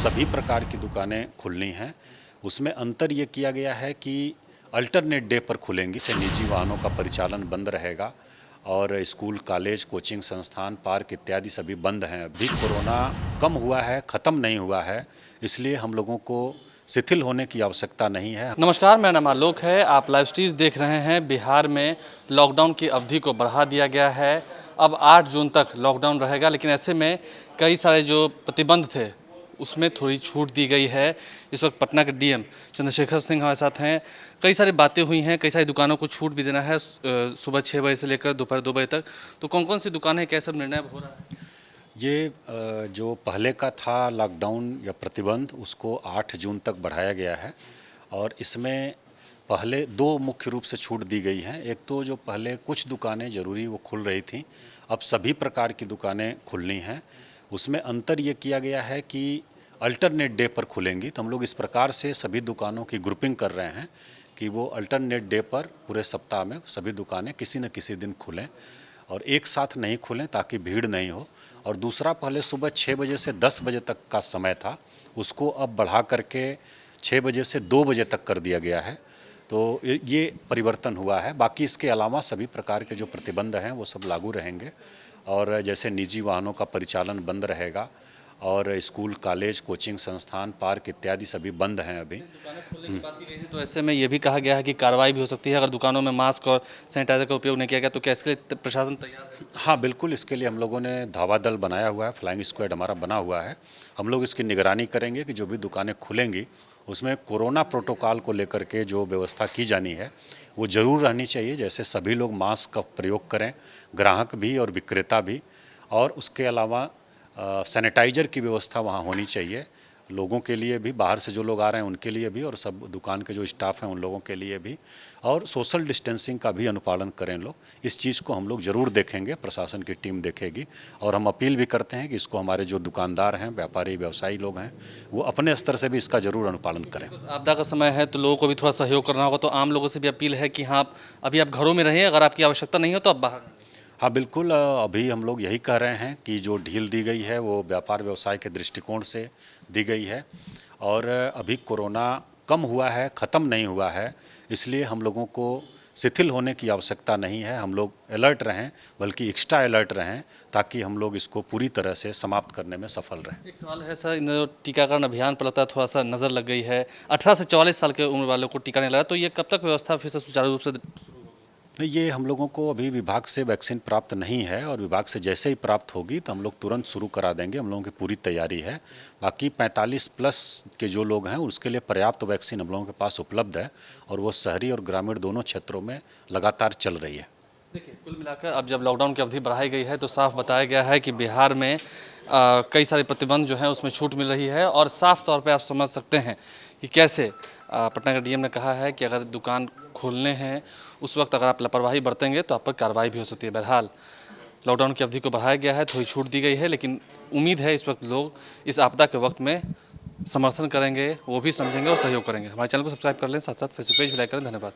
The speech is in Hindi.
सभी प्रकार की दुकानें खुलनी हैं। उसमें अंतर ये किया गया है कि अल्टरनेट डे पर खुलेंगी, से निजी वाहनों का परिचालन बंद रहेगा और स्कूल, कॉलेज, कोचिंग संस्थान, पार्क इत्यादि सभी बंद हैं। अभी कोरोना कम हुआ है, ख़त्म नहीं हुआ है, इसलिए हम लोगों को शिथिल होने की आवश्यकता नहीं है। नमस्कार, मेरा नाम आलोक है। आप लाइव स्ट्रीज देख रहे हैं। बिहार में लॉकडाउन की अवधि को बढ़ा दिया गया है। अब 8 जून तक लॉकडाउन रहेगा, लेकिन ऐसे में कई सारे जो प्रतिबंध थे उसमें थोड़ी छूट दी गई है। इस वक्त पटना के डीएम चंद्रशेखर सिंह हमारे साथ हैं। कई सारी बातें हुई हैं, कई सारी दुकानों को छूट भी देना है सुबह 6 बजे से लेकर दोपहर 2 बजे तक। तो कौन कौन सी दुकानें, क्या सब निर्णय हो रहा है? ये जो पहले का था लॉकडाउन या प्रतिबंध, उसको 8 जून तक बढ़ाया गया है और इसमें पहले 2 मुख्य रूप से छूट दी गई हैं। एक तो जो पहले कुछ दुकानें ज़रूरी वो खुल रही थीं, अब सभी प्रकार की दुकानें खुलनी हैं। उसमें अंतर ये किया गया है कि अल्टरनेट डे पर खुलेंगी, तो हम लोग इस प्रकार से सभी दुकानों की ग्रुपिंग कर रहे हैं कि वो अल्टरनेट डे पर पूरे सप्ताह में सभी दुकानें किसी न किसी दिन खुलें और एक साथ नहीं खुलें ताकि भीड़ नहीं हो। और दूसरा, पहले सुबह 6 बजे से 10 बजे तक का समय था, उसको अब बढ़ा करके 6 बजे से 2 बजे तक कर दिया गया है। तो ये परिवर्तन हुआ है। बाकी इसके अलावा सभी प्रकार के जो प्रतिबंध हैं वो सब लागू रहेंगे और जैसे निजी वाहनों का परिचालन बंद रहेगा और स्कूल, कॉलेज, कोचिंग संस्थान, पार्क इत्यादि सभी बंद हैं अभी। दुकानें खोलने की बात की गई थी, तो ऐसे में ये भी कहा गया है कि कार्रवाई भी हो सकती है अगर दुकानों में मास्क और सैनिटाइजर का उपयोग नहीं किया गया। तो क्या इसके लिए प्रशासन तैयार है? हाँ बिल्कुल, इसके लिए हम लोगों ने धावा दल बनाया हुआ है, फ्लाइंग स्क्वाड हमारा बना हुआ है। हम लोग इसकी निगरानी करेंगे कि जो भी दुकानें खुलेंगी उसमें कोरोना प्रोटोकॉल को लेकर के जो व्यवस्था की जानी है वो ज़रूर रहनी चाहिए। जैसे सभी लोग मास्क का प्रयोग करें, ग्राहक भी और विक्रेता भी, और उसके अलावा सैनिटाइजर की व्यवस्था वहाँ होनी चाहिए, लोगों के लिए भी, बाहर से जो लोग आ रहे हैं उनके लिए भी और सब दुकान के जो स्टाफ हैं उन लोगों के लिए भी। और सोशल डिस्टेंसिंग का भी अनुपालन करें लोग। इस चीज़ को हम लोग ज़रूर देखेंगे, प्रशासन की टीम देखेगी और हम अपील भी करते हैं कि इसको हमारे जो दुकानदार हैं, व्यापारी, व्यवसायी लोग हैं, वो अपने स्तर से भी इसका ज़रूर अनुपालन करें। आपदा का समय है तो लोगों को भी थोड़ा सहयोग करना होगा, तो आम लोगों से भी अपील है कि हाँ, अभी आप घरों में रहें, अगर आपकी आवश्यकता नहीं हो तो आप बाहर रहें। हाँ बिल्कुल, अभी हम लोग यही कह रहे हैं कि जो ढील दी गई है वो व्यापार व्यवसाय के दृष्टिकोण से दी गई है और अभी कोरोना कम हुआ है, ख़त्म नहीं हुआ है, इसलिए हम लोगों को शिथिल होने की आवश्यकता नहीं है। हम लोग अलर्ट रहें, बल्कि एक्स्ट्रा अलर्ट रहें ताकि हम लोग इसको पूरी तरह से समाप्त करने में सफल रहें। एक सवाल है सर, इन टीकाकरण अभियान पर लगता है थोड़ा सा नज़र लग गई है। 18 से 44 साल के उम्र वालों को टीका नहीं लगा, तो ये कब तक व्यवस्था फिर से सुचारू रूप से? नहीं, ये हम लोगों को अभी विभाग से वैक्सीन प्राप्त नहीं है और विभाग से जैसे ही प्राप्त होगी तो हम लोग तुरंत शुरू करा देंगे। हम लोगों की पूरी तैयारी है। बाकी 45 प्लस के जो लोग हैं उसके लिए पर्याप्त वैक्सीन हम लोगों के पास उपलब्ध है और वो शहरी और ग्रामीण दोनों क्षेत्रों में लगातार चल रही है। देखिए, कुल मिलाकर अब जब लॉकडाउन की अवधि बढ़ाई गई है तो साफ बताया गया है कि बिहार में कई सारे प्रतिबंध जो हैं उसमें छूट मिल रही है और साफ तौर पे आप समझ सकते हैं कि कैसे पटना के डीएम ने कहा है कि अगर दुकान खोलने हैं उस वक्त अगर आप लापरवाही बरतेंगे तो आप पर कार्रवाई भी हो सकती है। बहरहाल लॉकडाउन की अवधि को बढ़ाया गया है, थोड़ी छूट दी गई है, लेकिन उम्मीद है इस वक्त लोग इस आपदा के वक्त में समर्थन करेंगे, वो भी समझेंगे और सहयोग करेंगे। हमारे चैनल को सब्सक्राइब कर लें, साथ साथ फेसबुक पेज भी लाइक करें। धन्यवाद।